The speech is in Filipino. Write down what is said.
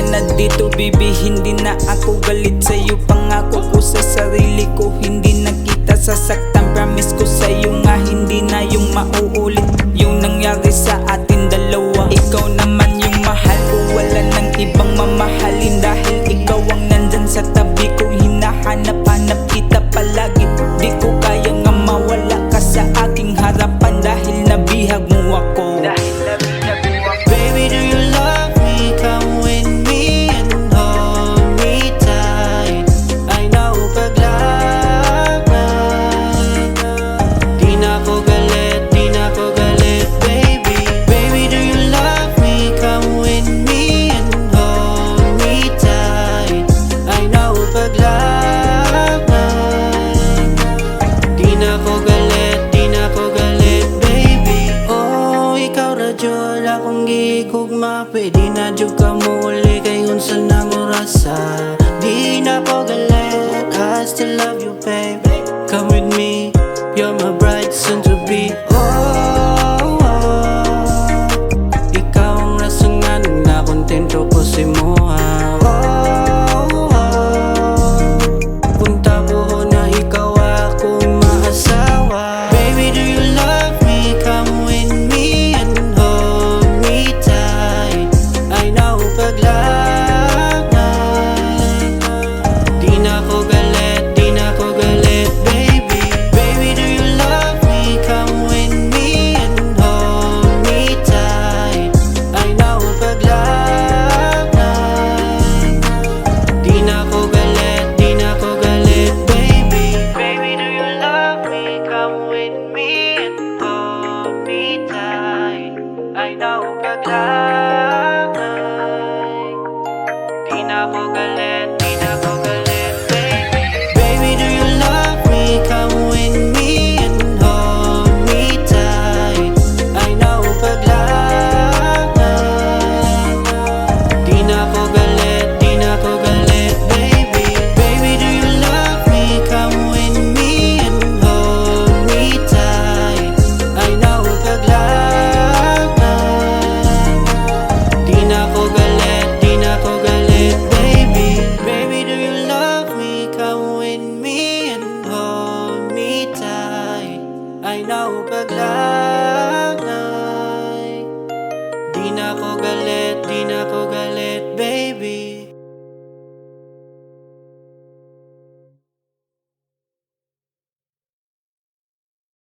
ka na dito baby, hindi na ako galit sa'yo. Pangako ko sa sarili ko, hindi na kita sasaktan. Promise ko sa'yo nga, hindi na yung mauulit yung nangyari sa atin dalawa. Ikaw naman yung mahal ko, wala nang ibang mamahalin. Dahil ikaw ang nandyan sa tabi ko, hinahanap-hanap kita palagi. Di ko kaya nga mawala ka sa aking harapan, dahil nabihag mo ako. Baby, do you love me? Come with me and hold me tight. I know paglaban, di na ko galit, di na ko galit, baby. Baby, do you love me? Come with me and hold me tight. I know paglaban, di na ko galit, di na ko galit, baby. Oh, ikaw radyo, wala kong gigugma. Pwede na dyan ka muli kay unsa nang orasa. Di na ko galit, I still love you, baby. Come with me, you're my bride soon to be. Oh, ikaw ang rason nga nung nakontento ko si Moha. Punta po na ikaw akong maasawa. Baby, do you love me? Come with me and hold me tight. I know paglaban, di na ko galit, di na ko galit, baby. Baby, do you love me? Come with me and hold me tight. I know paglaban, di na ko galit, di na ko galit, baby. Baby, do you love me? Come with me and hold me tight. I know paglaban, di na ko galit, di na ko galit, baby. Baby, do you love me? Come with me and hold me tight. I know paglaban, di na ko galit.